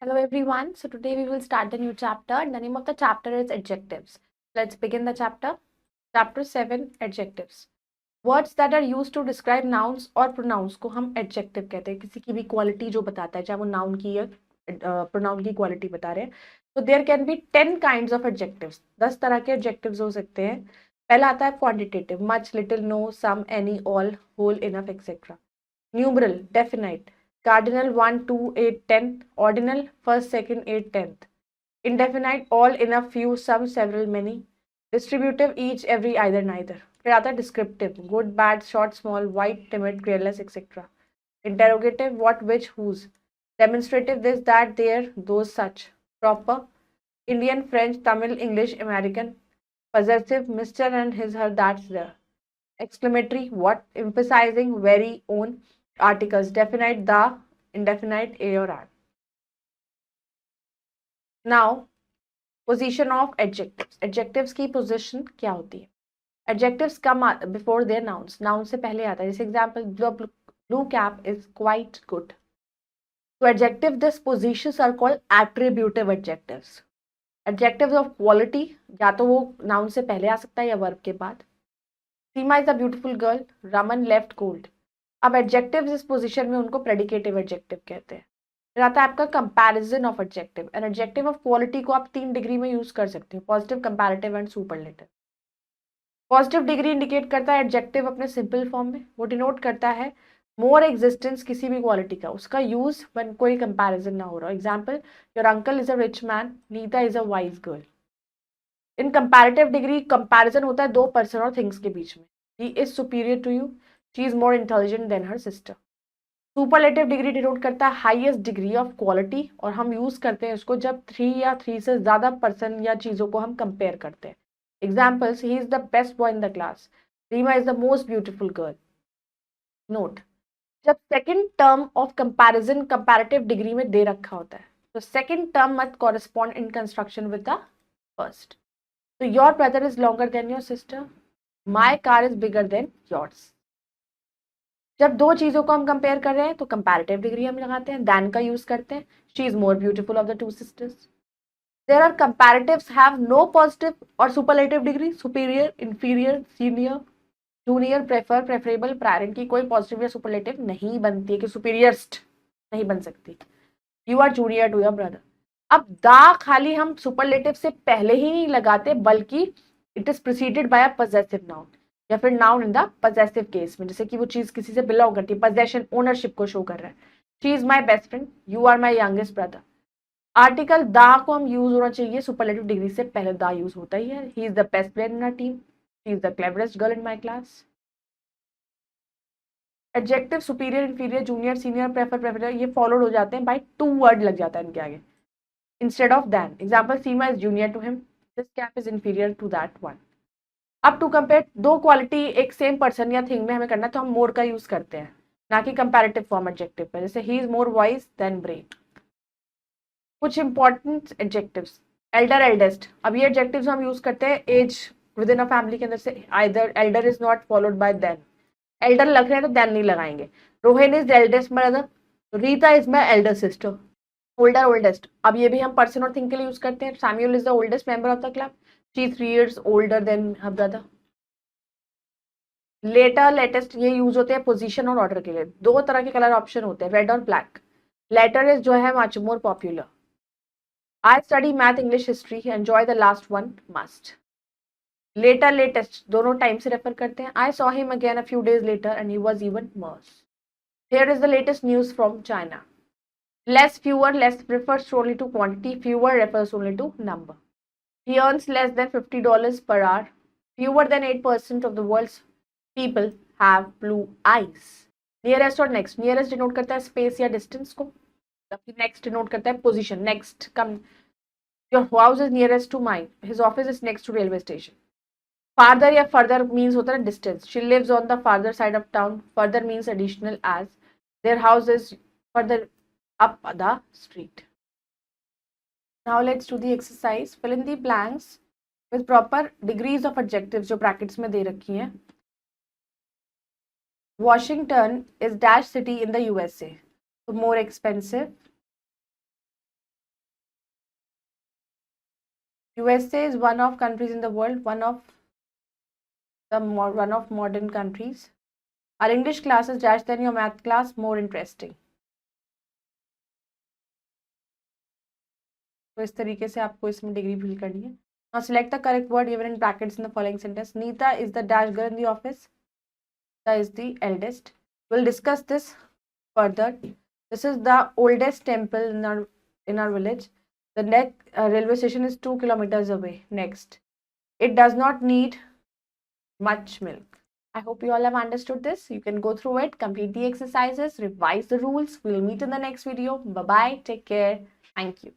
Hello everyone. So today we will start the new chapter. The name of the chapter is adjectives. Let's begin the chapter. Chapter 7 adjectives. Words that are used to describe nouns और pronouns को हम adjective कहते हैं. किसी की भी quality जो बताता है, चाहे वो noun की या pronoun की quality बता रहे हैं. तो there can be 10 kinds of adjectives. 10 तरह के adjectives हो सकते हैं. पहला आता है quantitative, much, little, no, some, any, all, whole, enough, etc. Numeral, definite. Cardinal 1, 2, 8, 10. Ordinal first, second, 8, 10th. Indefinite all, enough, few, some, several, many. Distributive each, every, either, neither. फिर आता है descriptive good, bad, short, small, white, timid, careless, etc. Interrogative what, which, whose. Demonstrative this, that, there, those, such. Proper Indian, French, Tamil, English, American. Possessive Mr. and his, her, that's, their. Exclamatory what, emphasizing very, own. Articles definite the, indefinite a or are. Now position of adjectives. Adjectives की position क्या होती है? Adjectives come before their nouns. Noun से पहले आता है. जैसे example, the blue cap is quite good. So adjective dispositions are called attributive adjectives. Adjectives of quality या तो वो noun से पहले आ सकता है या verb के बाद. Seema is a beautiful girl. Raman left cold. अब एडजेक्टिव इस पोजीशन में उनको प्रेडिकेटिव एडजेक्टिव कहते हैं. फिर आता है आपका comparison of adjective. An adjective of quality को आप 3 डिग्री में यूज कर सकते हो, positive, comparative and superlative. Positive degree indicate करता है एडजेक्टिव अपने सिंपल फॉर्म में. वो डिनोट करता है मोर एग्जिस्टेंस किसी भी क्वालिटी का, उसका यूज when कोई कंपैरिजन ना हो रहा. Example, your uncle is a rich man, Nita is a wise girl. In comparative degree comparison होता है दो पर्सन और थिंग्स के बीच में. He is superior to you, she is more intelligent than her sister. Superlative degree denote करता है highest degree of quality, और हम यूज करते हैं उसको जब 3 या 3 से ज्यादा पर्सन या चीजों को हम कंपेयर करते हैं. Examples, he is the best boy in the class, Reema is the most beautiful girl. Note, जब second term of comparison comparative degree में दे रखा होता है तो second term must correspond in construction with the first. तो your brother is longer than your sister, my car is bigger than yours. जब दो चीजों को हम कंपेयर कर रहे हैं तो कंपैरेटिव डिग्री हम लगाते हैं, दैन का यूज करते हैं. She is more beautiful of the two sisters. There are comparatives have no positive और superlative degree. Superior, inferior, senior, junior, prefer, preferable, prior, इनकी कोई पॉजिटिव या सुपरलेटिव नहीं बनती है कि सुपीरियरस्ट नहीं बन सकती. You are junior to your brother. अब दा खाली हम सुपरलेटिव से पहले ही नहीं लगाते, बल्कि it is preceded by a possessive noun या फिर noun in the possessive case में, जैसे कि वो चीज किसी से बिलोंग करती है, पॉजेशन, ओनरशिप को शो कर रहा है. She is my best friend, you are my youngest brother. Article दा को हम यूज होना चाहिए सुपरलेटिव डिग्री से पहले. दा यूज होता ही है. He is the best player in our team, she is the cleverest girl in my class. Adjective superior, inferior, junior, senior, prefer, prefer, ये फॉलोड हो जाते हैं बाय 2 वर्ड लग जाता है इनके आगे instead of than. Example, Seema is junior to him, this cap is inferior to that one. अब टू कंपेयर दो क्वालिटी एक सेम पर्सन या थिंग में हमें करना है तो हम मोर का यूज करते हैं, ना कि कंपैरेटिव फॉर्म एडजेक्टिव पे. जैसे he is more wise than brain. कुछ इंपॉर्टेंट एडजेक्टिव्स. Elder, eldest. अब ये एडजेक्टिव्स हम यूज करते हैं as with in a family के अंदर से. Either elder is not followed by than. Elder लग रहे हैं तो देन नहीं लगाएंगे. Rohin is the eldest brother, Rita is my elder sister. Older, oldest. अब ये भी हम पर्सन और थिंग के लिए यूज करते हैं. Samuel is the oldest member of the club, she is 3 years older than her brother. Later, latest, ये यूज होते हैं पोजीशन और ऑर्डर के लिए. 2 तरह के कलर ऑप्शन होते हैं, रेड और ब्लैक. लेटर इज जो है much more popular. I study math, English, history, enjoy the last one, must. Latter, latest दोनों टाइम से रेफर करते हैं. I saw him again a few days later and he was even worse. Here is the latest news from China. Less, fewer, less refers only to quantity, fewer refers only to number. He earns less than $50 per hour. Fewer than 8% of the world's people have blue eyes. Nearest और next. Nearest denote करता है space या distance को, जबकि next denote करता है position. Next, come. Your house is nearest to mine. His office is next to railway station. Farther या further means होता है distance. She lives on the farther side of town. Further means additional as. Their house is further up the street. Now let's do the exercise. Fill in the blanks with proper degrees of adjectives जो brackets में दे रखी हैं. Washington is dash city in the USA. So more expensive. USA is one of countries in the world, one of modern countries. Our English class is dash than your math class, more interesting. तो इस तरीके से आपको इसमें degree fill करनी है. Now select the correct word given in brackets in the following sentence. Neeta is the dash girl in the office. Neeta is the eldest. We'll discuss this further. This is the oldest temple in our village. The next railway station is 2 kilometers away. Next, it does not need much milk. I hope you all have understood this. You can go through it, complete the exercises, revise the rules. We'll meet in the next video. Bye bye. Take care. Thank you.